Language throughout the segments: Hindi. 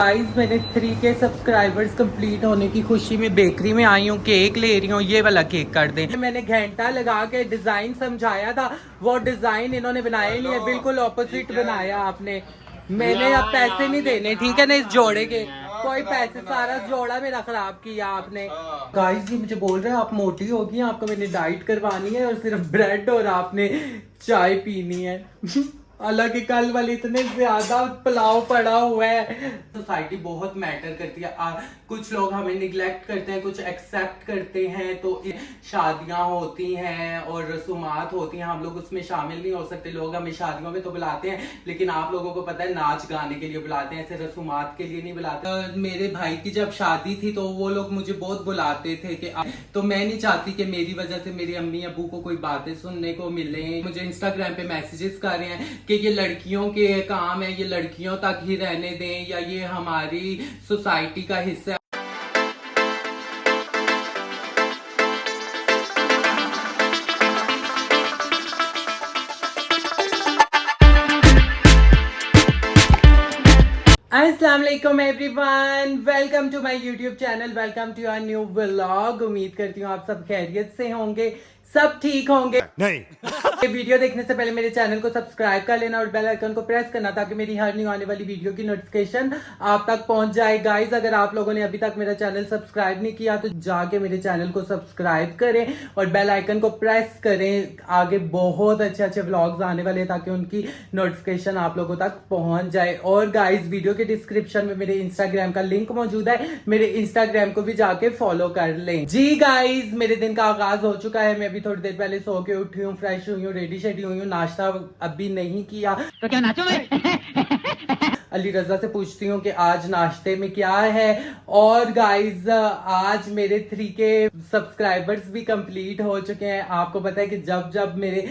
गाइस मैंने 3K सब्सक्राइबर्स कंप्लीट होने की खुशी में बेकरी में आई हूँ, केक ले रही हूँ। ये वाला केक कर दें। मैंने घंटा लगा के डिजाइन समझाया था, वो डिजाइन इन्होंने बनाया ही नहीं है, बिल्कुल ऑपोजिट बनाया आपने। मैंने अब पैसे नहीं देने, ठीक है ना, इस जोड़े के कोई पैसे, सारा जोड़ा मेरा खराब किया आपने। गाइस ये मुझे बोल रहे हैं आप मोटी होगी, आपको मैंने डाइट करवानी है और सिर्फ ब्रेड और आपने चाय पीनी है। हालांकि कल वाली इतने ज्यादा पुलाव पड़ा हुआ है। सोसाइटी बहुत मैटर करती है। कुछ लोग हमें निग्लेक्ट करते हैं, कुछ एक्सेप्ट करते हैं। तो शादियां होती हैं और रसूमात होती हैं, हम लोग उसमें शामिल नहीं हो सकते। लोग हमें शादियों में तो बुलाते हैं, लेकिन आप लोगों को पता है नाच गाने के लिए बुलाते हैं, ऐसे रसूमात के लिए नहीं बुलाते। मेरे भाई की जब शादी थी तो वो लोग मुझे बहुत बुलाते थे कि तो मैं नहीं चाहती कि मेरी वजह से मेरी अम्मी अबू को कोई बातें सुनने को मिले। मुझे इंस्टाग्राम पे मैसेजेस कर रहे हैं कि ये लड़कियों के काम है, ये लड़कियों तक ही रहने दें, या ये हमारी सोसाइटी का हिस्सा है। अस्सलाम वालेकुम everyone, welcome to my YouTube channel, welcome to your new vlog. उम्मीद करती हूँ आप सब खैरियत से होंगे, सब ठीक होंगे। नहीं ये वीडियो देखने से पहले मेरे चैनल को सब्सक्राइब कर लेना और बेल आइकन को प्रेस करना ताकि मेरी हर न्यू आने वाली वीडियो की नोटिफिकेशन आप तक पहुंच जाए। गाइस अगर आप लोगों ने अभी तक मेरा चैनल सब्सक्राइब नहीं किया तो जाके मेरे चैनल को सब्सक्राइब करें और बेल आइकन को प्रेस करें। आगे बहुत अच्छे अच्छे व्लॉग्स आने वाले हैं ताकि उनकी नोटिफिकेशन आप लोगों तक पहुंच जाए। और गाइस वीडियो के डिस्क्रिप्शन में मेरे इंस्टाग्राम का लिंक मौजूद है, मेरे इंस्टाग्राम को भी जाके फॉलो कर लें। जी गाइस मेरे दिन का आगाज हो चुका है। मैं अभी थोड़ी देर पहले सो के उठी हूँ, फ्रेश हुई हूँ, रेडी शेडी हुई हूँ, नाश्ता अभी नहीं किया। तो क्या नाचो मैं अली रजा से पूछती हूँ कि आज नाश्ते में क्या है। और गाइज आज मेरे 3K सब्सक्राइबर्स भी कंप्लीट हो चुके हैं। आपको पता है कि जब जब मेरे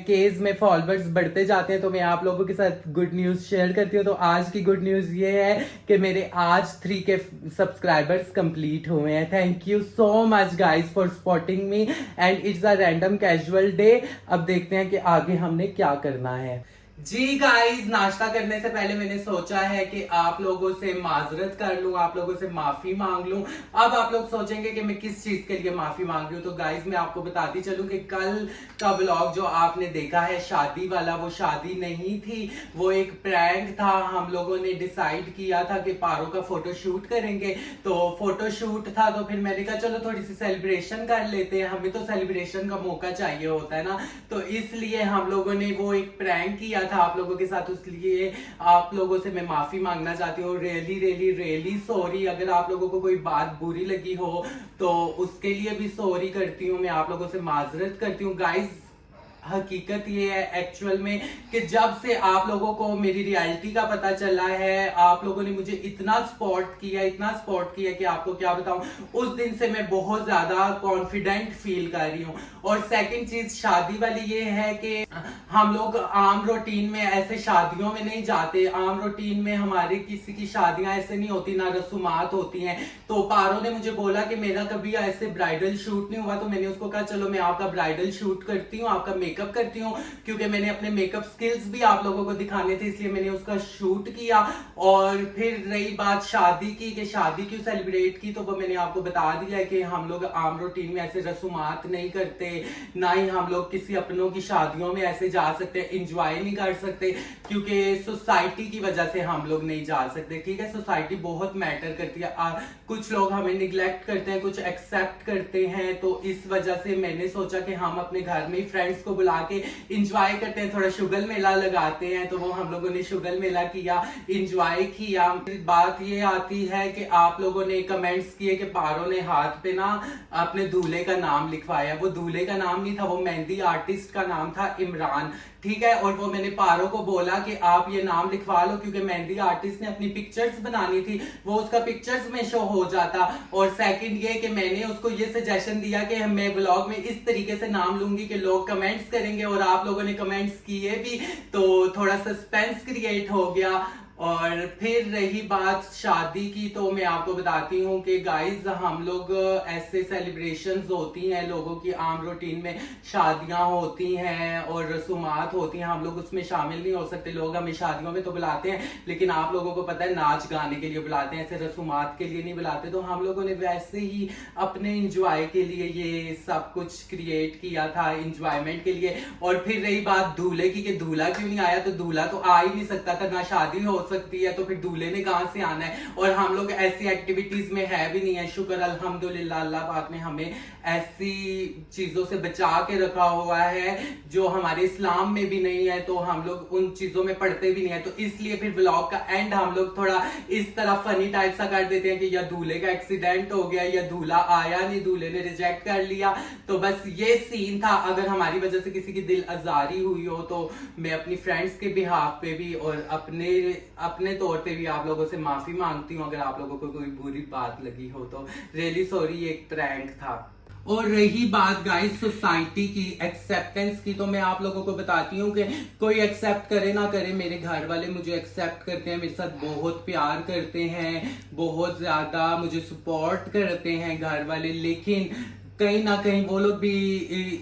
केस में फॉलोअर्स बढ़ते जाते हैं तो मैं आप लोगों के साथ गुड न्यूज शेयर करती हूँ। तो आज की गुड न्यूज ये है कि मेरे आज 3K सब्सक्राइबर्स कंप्लीट हुए हैं। Thank you so much guys for supporting me and it's a random casual day. अब देखते हैं कि आगे हमने क्या करना है। जी गाइस नाश्ता करने से पहले मैंने सोचा है कि आप लोगों से माजरत कर लूं, आप लोगों से माफी मांग लूं। अब आप लोग सोचेंगे कि मैं किस चीज के लिए माफी मांग रही हूं। तो गाइस मैं आपको बताती चलूं कि कल का व्लॉग जो आपने देखा है शादी वाला, वो शादी नहीं थी, वो एक प्रैंक था। हम लोगों ने डिसाइड किया था कि पारो का फोटो शूट करेंगे, तो फोटो शूट था। तो फिर मैंने कहा चलो थोड़ी सी सेलिब्रेशन कर लेते हैं, हमें तो सेलिब्रेशन का मौका चाहिए होता है ना। तो इसलिए हम लोगों ने वो एक प्रैंक किया था आप लोगों के साथ। इसलिए आप लोगों से मैं माफी मांगना चाहती हूँ। Really really really sorry. अगर आप लोगों को कोई बात बुरी लगी हो तो उसके लिए भी सॉरी करती हूँ, मैं आप लोगों से माजरत करती हूँ। गाइस हकीकत ये है एक्चुअल में कि जब से आप लोगों को मेरी रियलिटी का पता चला है, आप लोगों ने मुझे इतना सपोर्ट किया, इतना सपोर्ट किया कि आपको क्या बताऊं। उस दिन से मैं बहुत ज्यादा कॉन्फिडेंट फील कर रही हूँ। और सेकंड चीज शादी वाली ये है कि हम लोग आम रूटीन में ऐसे शादियों में नहीं जाते। आम रूटीन में हमारे किसी की शादियां ऐसे नहीं होती, ना रसूमात होती हैं। तो पारो ने मुझे बोला कि मेरा कभी ऐसे ब्राइडल शूट नहीं हुआ, तो मैंने उसको कहा चलो मैं आपका ब्राइडल शूट करती हूँ, आपका मेकअप करती हूँ, क्योंकि मैंने अपने मेकअप स्किल्स भी आप लोगों को दिखाने थे, इसलिए मैंने उसका शूट किया। और फिर रही बात शादी की कि शादी क्यों सेलिब्रेट की, तो वो मैंने आपको बता दिया है कि हम लोग आम रूटीन में ऐसे रसूमात नहीं करते, ना ही हम लोग किसी अपनों की शादियों में ऐसे जा सकते, एंजॉय नहीं कर सकते, क्योंकि सोसाइटी की वजह से हम लोग नहीं जा सकते। ठीक है, सोसाइटी बहुत मैटर करती है। कुछ लोग हमें निग्लेक्ट करते हैं, कुछ एक्सेप्ट करते हैं। तो इस वजह से मैंने सोचा कि हम अपने घर में ही फ्रेंड्स को बुला के इंजॉय करते हैं, थोड़ा शुगल मेला लगाते हैं। तो वो हम लोगों ने शुगल मेला किया, इंजॉय किया। बात ये आती है कि आप लोगों ने कमेंट्स किए कि पारो ने हाथ पे ना अपने दूल्हे का नाम लिखवाया। वो दूल्हे का नाम नहीं था, वो मेहंदी आर्टिस्ट का नाम था, इमरान। ठीक है, और वो मैंने पारो को बोला कि आप ये नाम लिखवा लो, क्योंकि मेहंदी आर्टिस्ट ने अपनी पिक्चर्स बनानी थी, वो उसका पिक्चर्स में शो हो जाता। और सेकंड ये कि मैंने उसको ये सजेशन दिया कि मैं व्लॉग में इस तरीके से नाम लूंगी कि लोग कमेंट्स करेंगे, और आप लोगों ने कमेंट्स किए भी, तो थोड़ा सस्पेंस क्रिएट हो गया। और फिर रही बात शादी की, तो मैं आपको बताती हूँ कि गाइज हम लोग ऐसे सेलिब्रेशंस होती हैं लोगों की आम रूटीन में, शादियां होती हैं और रसूमात होती हैं, हम लोग उसमें शामिल नहीं हो सकते। लोग हमें शादियों में तो बुलाते हैं, लेकिन आप लोगों को पता है नाच गाने के लिए बुलाते हैं, ऐसे रसूमात के लिए नहीं बुलाते। तो हम लोगों ने वैसे ही अपने इंजॉय के लिए ये सब कुछ क्रिएट किया था, इंजॉयमेंट के लिए। और फिर रही बात दूल्हे की कि दूल्हा क्यों नहीं आया, तो दूल्हा तो आ ही नहीं सकता था, ना शादी हो सकती है, तो फिर दूल्हे ने कहां से आना है। और हम लोग ऐसी एक्टिविटीज में है भी नहीं है, शुक्र अल्हम्दुलिल्लाह अल्लाह पाक ने हमें ऐसी चीजों से बचा के रखा हुआ है जो हमारे इस्लाम में भी नहीं है, तो हम लोग उन चीजों में पढ़ते भी नहीं है। तो इसलिए फिर व्लॉग का एंड हम लोग थोड़ा इस तरह फनी टाइप सा कर देते हैं कि या दूल्हे का एक्सीडेंट हो गया, या दूल्हा आया नहीं, दूल्हे ने रिजेक्ट कर लिया। तो बस ये सीन था। अगर हमारी वजह से किसी की दिल आजारी हुई हो तो मैं अपनी फ्रेंड्स के बिहाफ पे भी और अपने तौर पे भी आप लोगों से माफी मांगती हूँ अगर आप लोगों को कोई बुरी बात लगी हो तो। रियली सॉरी, एक प्रैंक था। और रही बात गाइस सोसाइटी की एक्सेप्टेंस की, तो मैं आप लोगों को बताती हूँ कि कोई एक्सेप्ट करे ना करे, मेरे घर वाले मुझे एक्सेप्ट करते हैं, मेरे साथ बहुत प्यार करते हैं, बहुत ज्यादा मुझे सपोर्ट करते हैं घर वाले। लेकिन कहीं ना कहीं वो लोग भी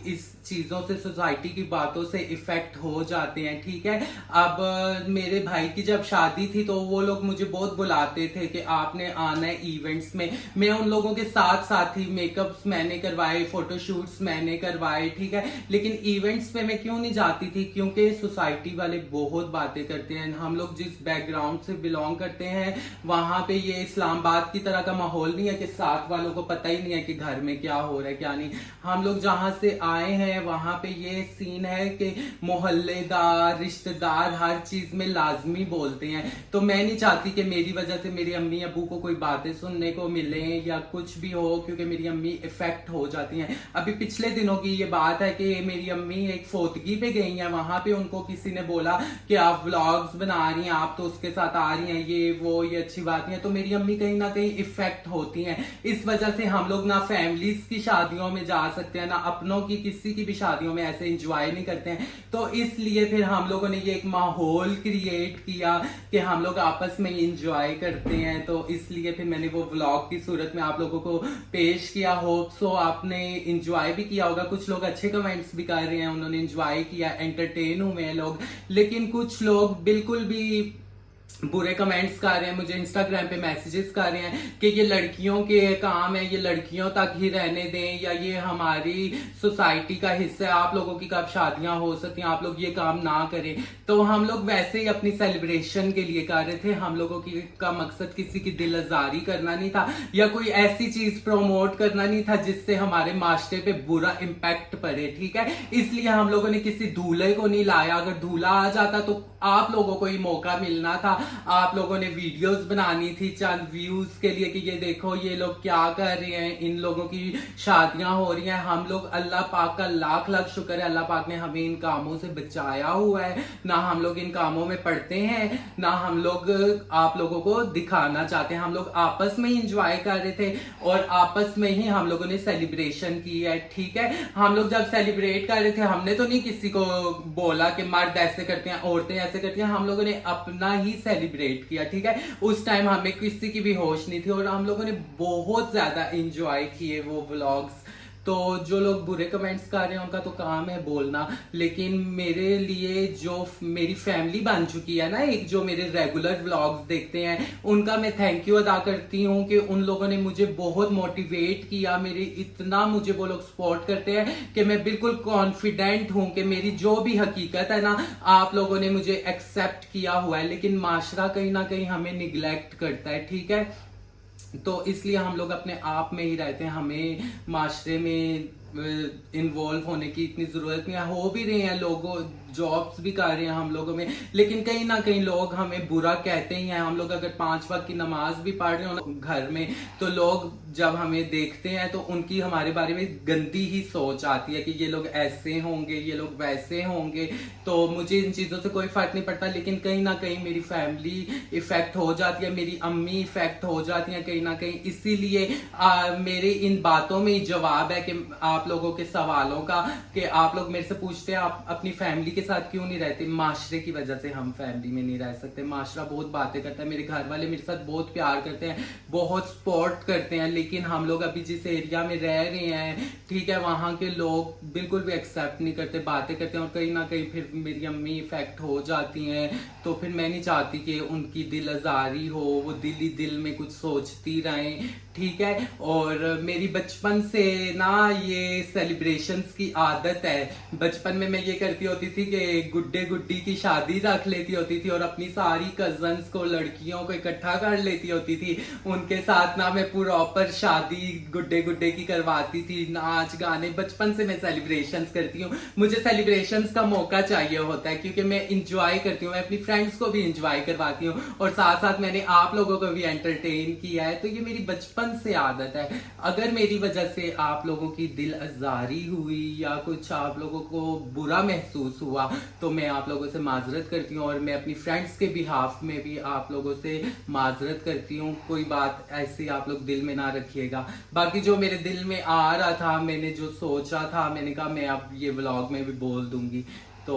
इस चीजों से, सोसाइटी की बातों से इफेक्ट हो जाते हैं। ठीक है, अब मेरे भाई की जब शादी थी तो वो लोग मुझे बहुत बुलाते थे कि आपने आना है इवेंट्स में। मैं उन लोगों के साथ साथ ही मेकअप्स मैंने करवाए, फोटोशूट्स मैंने करवाए, ठीक है। लेकिन इवेंट्स पे मैं क्यों नहीं जाती थी, क्योंकि सोसाइटी वाले बहुत बातें करते हैं। हम लोग जिस बैकग्राउंड से बिलोंग करते हैं वहां पे ये इस्लामाबाद की तरह का माहौल नहीं है कि साथ वालों को पता ही नहीं है कि घर में क्या हो रहा है क्या नहीं। हम लोग जहां से आए हैं वहां पे ये सीन है कि मोहल्लेदार, रिश्तेदार हर चीज में लाजमी बोलते हैं। तो मैं नहीं चाहती कि मेरी वजह से मेरी अम्मी अबू को कोई बातें सुनने को मिले या कुछ भी हो, क्योंकि मेरी अम्मी इफेक्ट हो जाती हैं। अभी पिछले दिनों की ये बात है कि मेरी अम्मी एक फोतगी पे गई हैं, वहां पे उनको किसी ने बोला कि आप व्लॉग्स बना रही हैं, आप तो उसके साथ आ रही हैं, ये वो, ये अच्छी बात नहीं है। तो मेरी अम्मी कहीं ना कहीं इफेक्ट होती हैं। इस वजह से हम लोग ना फैमिलीज की शादियों में जा सकते हैं, ना अपनों की किसी की भी शादियों में ऐसे एंजॉय नहीं करते हैं। तो इसलिए फिर हम लोगों ने ये एक माहौल क्रिएट किया कि हम लोग आपस में एंजॉय करते हैं। तो इसलिए फिर मैंने वो व्लॉग की सूरत में आप लोगों को पेश किया। होप सो आपने एंजॉय भी किया होगा। कुछ लोग अच्छे कमेंट्स भी कर रहे हैं, उन्होंने एंजॉय किया, एंटरटेन हुए हैं लोग। लेकिन कुछ लोग बिल्कुल भी बुरे कमेंट्स कर रहे हैं, मुझे इंस्टाग्राम पे मैसेजेस कर रहे हैं कि ये लड़कियों के काम है, ये लड़कियों तक ही रहने दें, या ये हमारी सोसाइटी का हिस्सा है, आप लोगों की कब शादियां हो सकती हैं, आप लोग ये काम ना करें। तो हम लोग वैसे ही अपनी सेलिब्रेशन के लिए कर रहे थे। हम लोगों की का मकसद किसी की दिल आजारी करना नहीं था, या कोई ऐसी चीज प्रमोट करना नहीं था जिससे हमारे माशरे पे बुरा इम्पैक्ट पड़े। ठीक है, इसलिए हम लोगों ने किसी दूल्हे को नहीं लाया। अगर दूल्हा आ जाता तो आप लोगों को ही मौका मिलना था, आप लोगों ने वीडियोस बनानी थी चंद व्यूज के लिए कि ये देखो ये लोग क्या कर रहे हैं, इन लोगों की शादियां हो रही हैं। हम लोग, अल्लाह पाक का लाख लाख शुक्र है, अल्लाह पाक ने हमें इन कामों से बचाया हुआ है। ना हम लोग इन कामों में पड़ते हैं, ना हम लोग आप लोगों को दिखाना चाहते हैं। हम लोग आपस में ही इंजॉय कर रहे थे और आपस में ही हम लोगों ने सेलिब्रेशन की है। ठीक है, हम लोग जब सेलिब्रेट कर रहे थे हमने तो नहीं किसी को बोला कि मर्द ऐसे करते हैं, औरतें ऐसे करती हैं। हम लोगों ने अपना ही सेलिब्रेट किया। ठीक है, उस टाइम हमें किसी की भी होश नहीं थी और हम लोगों ने बहुत ज्यादा एंजॉय किए वो व्लॉग्स। तो जो लोग बुरे कमेंट्स कर रहे हैं उनका तो काम है बोलना, लेकिन मेरे लिए जो मेरी फैमिली बन चुकी है ना, एक जो मेरे रेगुलर व्लॉग्स देखते हैं, उनका मैं थैंक यू अदा करती हूँ कि उन लोगों ने मुझे बहुत मोटिवेट किया। मेरी इतना मुझे वो लोग सपोर्ट करते हैं कि मैं बिल्कुल कॉन्फिडेंट हूँ कि मेरी जो भी हकीकत है ना, आप लोगों ने मुझे एक्सेप्ट किया हुआ है। लेकिन माशरा कहीं ना कहीं हमें निगलेक्ट करता है। ठीक है, तो इसलिए हम लोग अपने आप में ही रहते हैं, हमें माशरे में इन्वॉल्व होने की इतनी जरूरत नहीं है। हो भी रहे हैं लोगों, जॉब्स भी कर रहे हैं हम लोगों में, लेकिन कहीं ना कहीं लोग हमें बुरा कहते ही हैं। हम लोग अगर 5 वक्त की नमाज भी पढ़ रहे हो घर में, तो लोग जब हमें देखते हैं तो उनकी हमारे बारे में गंदी ही सोच आती है कि ये लोग ऐसे होंगे, ये लोग वैसे होंगे। तो मुझे इन चीजों से कोई फर्क नहीं पड़ता, लेकिन कहीं ना कहीं मेरी फैमिली इफेक्ट हो जाती है, मेरी अम्मी इफेक्ट हो जाती है कहीं ना कहीं। इसीलिए मेरे इन बातों में जवाब है कि आप लोगों के सवालों का, कि आप लोग मेरे से पूछते हैं आप अपनी फैमिली के साथ क्यों नहीं रहते? माशरे की वजह से हम फैमिली में नहीं रह सकते। माशरा बहुत बातें करता है, मेरे घर वाले मेरे साथ बहुत प्यार करते हैं, बहुत सपोर्ट करते हैं, लेकिन हम लोग अभी जिस एरिया में रह रहे हैं, ठीक है, वहाँ के लोग बिल्कुल भी एक्सेप्ट नहीं करते, बातें करते हैं, और कहीं ना कहीं फिर मेरी अम्मी इफेक्ट हो जाती हैं। तो फिर मैं नहीं चाहती कि उनकी दिल आजारी हो, वो दिल ही दिल में कुछ सोचती रहें, ठीक है। और मेरी बचपन से ना ये सेलिब्रेशंस की आदत है। बचपन में मैं ये करती होती थी कि गुड्डे गुड्डी की शादी रख लेती होती थी और अपनी सारी कजन्स को, लड़कियों को इकट्ठा कर लेती होती थी, उनके साथ ना मैं प्रॉपर शादी गुड्डे गुड्डे की करवाती थी, नाच गाने। बचपन से मैं सेलिब्रेशंस करती हूँ, मुझे सेलिब्रेशंस का मौका चाहिए होता है, क्योंकि मैं इंजॉय करती हूँ, मैं अपनी फ्रेंड्स को भी इंजॉय करवाती हूँ, और साथ साथ मैंने आप लोगों को भी एंटरटेन किया है। तो ये मेरी बचपन से आदत है। अगर मेरी वजह से आप लोगों की दिल आजारी हुई या कुछ आप लोगों को बुरा महसूस हुआ, तो मैं आप लोगों से माजरत करती हूँ, और मैं अपनी फ्रेंड्स के बिहाफ में भी आप लोगों से माजरत करती हूँ। कोई बात ऐसी आप लोग दिल में ना रखिएगा। बाकी जो मेरे दिल में आ रहा था, मैंने जो सोचा था, मैंने कहा मैं अब ये व्लॉग में भी बोल दूंगी। तो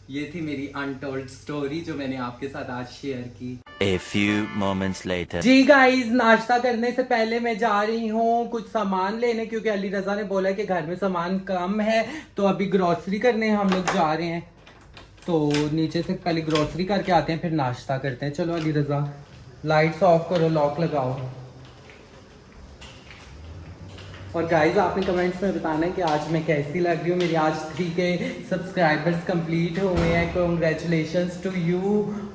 ये थी मेरी अनटोल्ड स्टोरी जो मैंने आपके साथ आज शेयर की। A few moments later. जी गाइस, नाश्ता करने से पहले मैं जा रही हूँ कुछ सामान लेने, क्योंकि अली रजा ने बोला कि घर में सामान कम है, तो अभी ग्रोसरी करने हम लोग जा रहे हैं। तो नीचे से पहले ग्रोसरी करके आते हैं, फिर नाश्ता करते हैं। चलो अली रजा, लाइट्स ऑफ करो, लॉक लगाओ। और गाइज आपने कमेंट्स में बताना है कि आज मैं कैसी लग रही हूँ। मेरी आज 3K सब्सक्राइबर्स कंप्लीट हुए हैं। Congratulations to you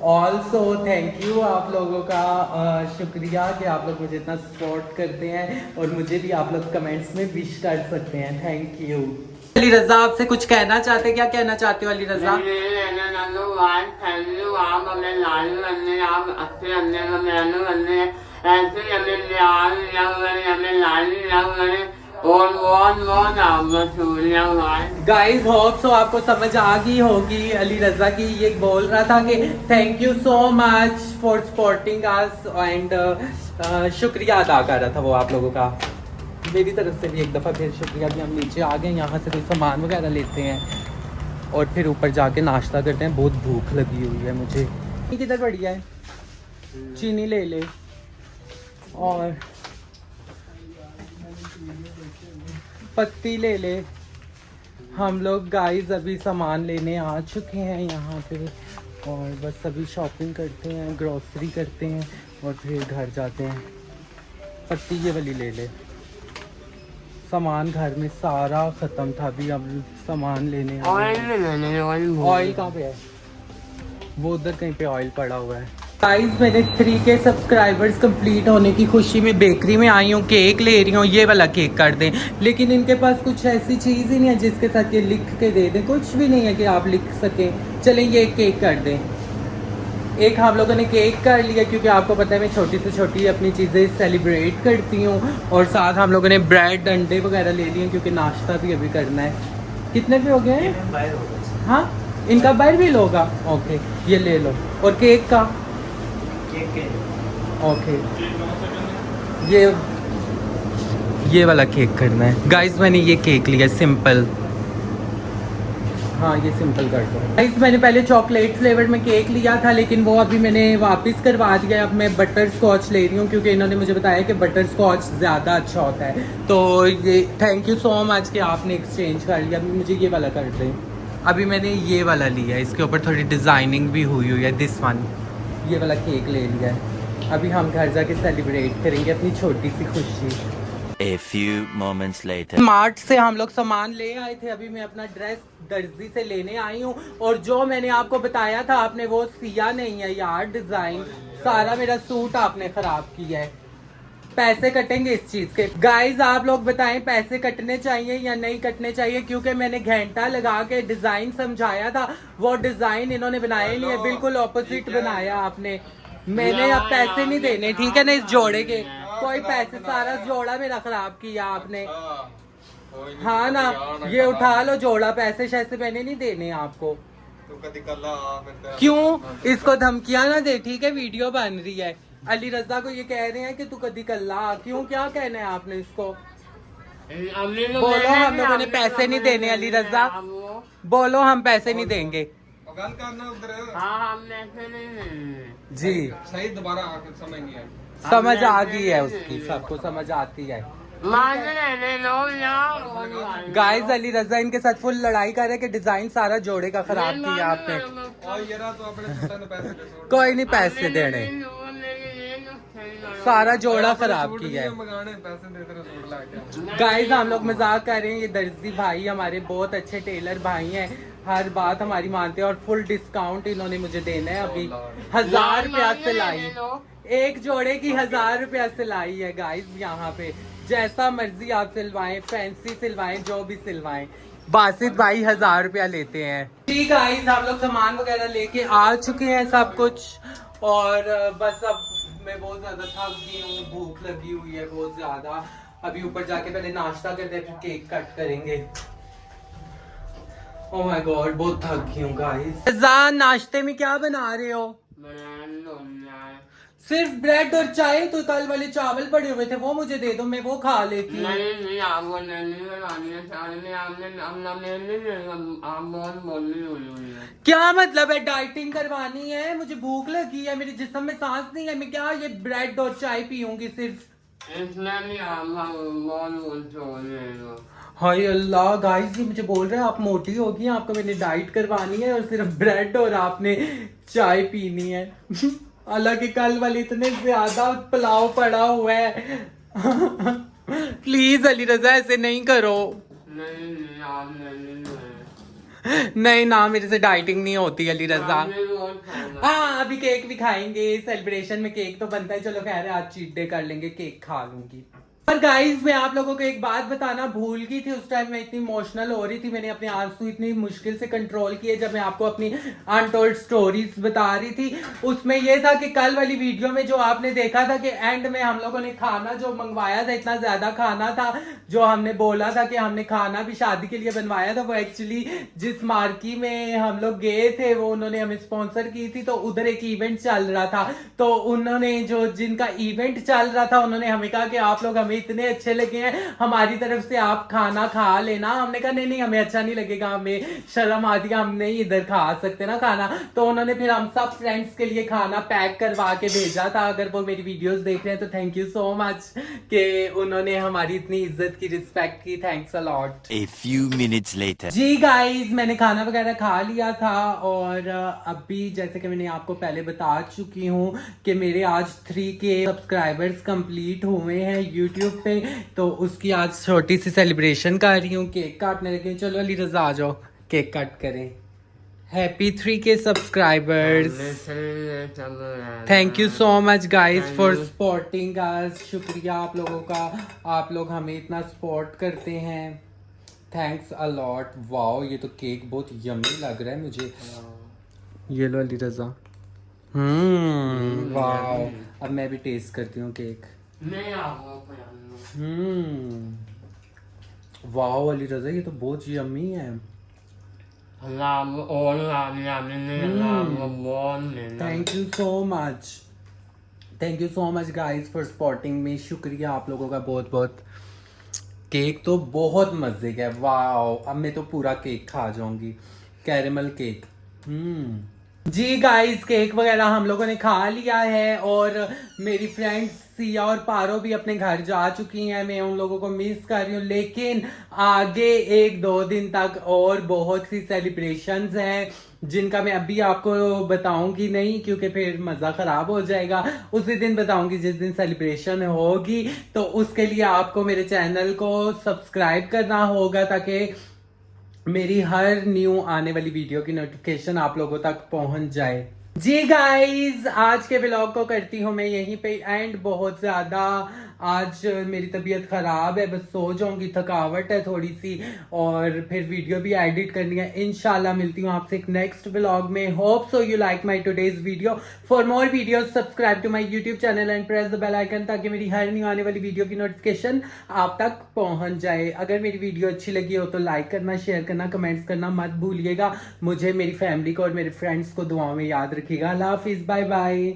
also, thank you आप लोगों का शुक्रिया कि आप लोग मुझे इतना सपोर्ट करते हैं, और मुझे भी आप लोग कमेंट्स में विश कर सकते हैं। Thank you. अली रजा आपसे कुछ कहना चाहते, क्या कहना चाहते हो अली रजा? गाइज होप सो आपको समझ आ गई होगी अली रजा की। ये बोल रहा था कि thank you so much for supporting us, and शुक्रिया अदा कर रहा था वो आप लोगों का। मेरी तरफ से भी एक दफ़ा फिर शुक्रिया कि हम नीचे आ गए, यहाँ से कोई सामान वगैरह लेते हैं और फिर ऊपर जाके नाश्ता करते हैं। बहुत भूख लगी हुई है मुझे। किधर बढ़िया है, चीनी ले ले और पत्ती ले ले। हम लोग गाइस अभी सामान लेने आ चुके हैं यहाँ पे, और बस अभी शॉपिंग करते हैं, ग्रोसरी करते हैं और फिर घर जाते हैं। पत्ती ये वाली ले ले। सामान घर में सारा ख़त्म था, अभी अब सामान लेने ऑयल कहाँ पे है? वो उधर कहीं पे ऑयल पड़ा हुआ है। गाइस मैंने 3K सब्सक्राइबर्स कंप्लीट होने की खुशी में बेकरी में आई हूँ, केक ले रही हूँ। ये वाला केक कर दें, लेकिन इनके पास कुछ ऐसी चीज़ ही नहीं है जिसके साथ ये लिख के दे दें। कुछ भी नहीं है कि आप लिख सकें। चलें ये केक कर दें। एक हम लोगों ने केक कर लिया, क्योंकि आपको पता है मैं छोटी से छोटी अपनी चीज़ें सेलिब्रेट करती हूँ, और साथ हम लोगों ने ब्रेड अंडे वगैरह ले लिए, क्योंकि नाश्ता भी अभी करना है। कितने पे हो गए हैं? हाँ, इनका बाहर भी होगा। ओके, ये ले लो। और केक का ओके, ये वाला केक करना है। गाइस मैंने ये केक लिया सिंपल। हाँ ये सिंपल कर दो। गाइस मैंने पहले चॉकलेट फ्लेवर में केक लिया था, लेकिन वो अभी मैंने वापस करवा दिया। अब मैं बटर स्कॉच ले रही हूँ, क्योंकि इन्होंने मुझे बताया कि बटर स्कॉच ज़्यादा अच्छा होता है। तो ये थैंक यू सो मच कि आपने एक्सचेंज कर लिया। अभी मुझे ये वाला कर दें। अभी मैंने ये वाला लिया है, इसके ऊपर थोड़ी डिज़ाइनिंग भी हुई है। दिस वन, ये वाला केक ले लिया है। अभी हम घर जाके सेलिब्रेट करेंगे अपनी छोटी सी खुशी। A few moments later. Mart से हम लोग सामान ले आए थे। अभी मैं अपना ड्रेस दर्जी से लेने आई हूँ, और जो मैंने आपको बताया था आपने वो सिया नहीं है यार। डिजाइन सारा मेरा सूट आपने खराब किया है। पैसे कटेंगे इस चीज के। गाइज आप लोग बताएं पैसे कटने चाहिए या नहीं कटने चाहिए, क्योंकि मैंने घंटा लगा के डिजाइन समझाया था, वो डिजाइन इन्होंने बनाया ही नहीं है, बिल्कुल ऑपोजिट बनाया आपने। मैंने अब पैसे नहीं देने, ठीक है ना, इस जोड़े के कोई पैसे, सारा जोड़ा मेरा खराब किया आपने। हाँ ना, ये उठा लो जोड़ा, पैसे शैसे मैंने नहीं देने आपको। क्यों इसको धमकियां ना दे, ठीक है, वीडियो बन रही है। अली रजा को ये कह रहे हैं कि तू कदी कल्ला, क्यों, क्या कहना है आपने इसको? बोलो हम लोगों ने पैसे नहीं देने अली रजा, बोलो हम पैसे नहीं देंगे गल करना उधर। जी। सही दोबारा समझ नहीं आई। समझ आ गई है उसकी, सबको समझ आती है। गाइस अली रजा इनके साथ फुल लड़ाई कर रहे हैं कि डिजाइन सारा जोड़े का खराब किया आपने। और ये रहा तो अपने सुल्तान ने पैसे दे छोड़। कोई नहीं पैसे देने, सारा जोड़ा खराब किया है। मगाने पैसे दे तेरे सूट ला के। गाइस हम लोग मजाक कर रहे हैं, ये दर्जी भाई हमारे बहुत अच्छे टेलर भाई हैं, हर बात हमारी मानते हैं और फुल डिस्काउंट इन्होंने मुझे देना है। अभी 1000 रुपया सिलाई, एक जोड़े की 1000 रुपया सिलाई है गाइस यहाँ पे। जैसा मर्जी आप सिलवाएं, फैंसी सिलवाएं, जो भी सिलवाएं, बासित भाई 1000 रुपया लेते हैं। ठीक गाइस हम लोग सामान वगैरह लेके आ चुके हैं सब कुछ, और बस अब मैं बहुत ज्यादा थक गई हूँ, भूख लगी हुई है बहुत ज्यादा। अभी ऊपर जाके पहले नाश्ता करते हैं, फिर केक कट करेंगे। ओह माय गॉड बहुत थक गई हूँ गाइस। रज़ान नाश्ते में क्या बना रहे हो? सिर्फ ब्रेड और चाय? तो कल वाले चावल पड़े हुए थे वो मुझे दे दो, मैं वो खा लेती हूँ। क्या मतलब है? डाइटिंग करवानी है? मुझे भूख लगी है, मेरे जिस्म में सांस नहीं है, मैं क्या ये ब्रेड और चाय पीऊंगी सिर्फ? हाय अल्लाह गाइस, ये मुझे बोल रहे हैं आप मोटी होगी, आपको मैंने डाइट करवानी है और सिर्फ ब्रेड और आपने चाय पीनी है। हालांकि कल वाले इतने ज्यादा पुलाव पड़ा हुआ है। प्लीज अली रजा ऐसे नहीं करो। नहीं ना, मेरे से डाइटिंग नहीं होती अली रजा। हाँ अभी केक भी खाएंगे, सेलिब्रेशन में केक तो बनता है। चलो खैर आज चीट डे कर लेंगे, केक खा लूंगी। पर गाइस मैं आप लोगों को एक बात बताना भूल गई थी, उस टाइम मैं इतनी इमोशनल हो रही थी, मैंने अपने आंसू इतनी मुश्किल से कंट्रोल किए जब मैं आपको अपनी अनटोल्ड स्टोरीज बता रही थी। उसमें यह था कि कल वाली वीडियो में जो आपने देखा था कि एंड में हम लोगों ने खाना जो मंगवाया था, इतना ज्यादा खाना था, जो हमने बोला था कि हमने खाना भी शादी के लिए बनवाया था, वो एक्चुअली जिस मार्की में हम लोग गए थे वो उन्होंने हमें स्पॉन्सर की थी, तो उधर एक इवेंट चल रहा था, तो उन्होंने जो जिनका इवेंट चल रहा था उन्होंने हमें कहा कि आप लोग हमें इतने अच्छे लगे हैं, हमारी तरफ से आप खाना खा लेना। हमने कहा नहीं नहीं हमें अच्छा नहीं लगेगा, हमें शर्म आती है, हम नहीं इधर खा सकते ना खाना। तो उन्होंने फिर हम सब फ्रेंड्स के लिए खाना पैक करवा के भेजा था। अगर वो मेरी वीडियोस देख रहे हैं तो थैंक यू सो मच कि उन्होंने हमारी इतनी इज्जत की, रिस्पेक्ट की। Thanks a lot. A few minutes later. जी गाइस मैंने खाना वगैरह खा लिया था, और अभी जैसे कि मैंने आपको पहले बता चुकी हूँ कि मेरे आज 3K सब्सक्राइबर्स कंप्लीट हुए हैं यूट्यूब पे, तो उसकी आज छोटी सी सेलिब्रेशन कर रही हूँ, केक काटने लगे। चलो अली रजा आ जाओ केक कट करें। Happy 3K subscribers. Thank you so much guys for supporting us. शुक्रिया आप लोगों का, आप लोग हमें इतना सपोर्ट करते हैं। Thanks a lot. वाओ ये तो केक बहुत यम्मी लग रहा है मुझे। ये लो अली रजा। वाओ अब मैं भी टेस्ट करती हूँ केक। वाओ अली रजा ये तो बहुत यम्मी है। Thank you so much, thank you so much guys for supporting me. शुक्रिया आप लोगों का बहुत बहुत। केक तो बहुत मजे का है। वाओ अब मैं तो पूरा केक खा जाऊंगी, कैरेमल केक। जी गाइस केक वगैरह हम लोगों ने खा लिया है, और मेरी फ्रेंड्स सिया और पारो भी अपने घर जा चुकी हैं। मैं उन लोगों को मिस कर रही हूँ, लेकिन आगे 1-2 दिन तक और बहुत सी सेलिब्रेशंस हैं जिनका मैं अभी आपको बताऊंगी नहीं, क्योंकि फिर मजा खराब हो जाएगा। उसी दिन बताऊंगी जिस दिन सेलिब्रेशन होगी। तो उसके लिए आपको मेरे चैनल को सब्सक्राइब करना होगा ताकि मेरी हर न्यू आने वाली वीडियो की नोटिफिकेशन आप लोगों तक पहुंच जाए। जी गाइस आज के व्लॉग को करती हूँ मैं यहीं पे एंड। बहुत ज्यादा आज मेरी तबीयत खराब है, बस सो जाऊंगी, थकावट है थोड़ी सी, और फिर वीडियो भी एडिट करनी है। इंशाल्लाह मिलती हूँ आपसे एक नेक्स्ट व्लॉग में। Hope so you like my today's video. For more videos subscribe to my YouTube channel and press the bell icon ताकि मेरी हर न्यू आने वाली वीडियो की नोटिफिकेशन आप तक पहुंच जाए। अगर मेरी वीडियो अच्छी लगी हो तो लाइक करना, शेयर करना, कमेंट्स करना मत भूलिएगा। मुझे, मेरी फैमिली को और मेरे फ्रेंड्स को दुआओं में याद रखिएगा। अल्लाह हाफिज, बाय बाय।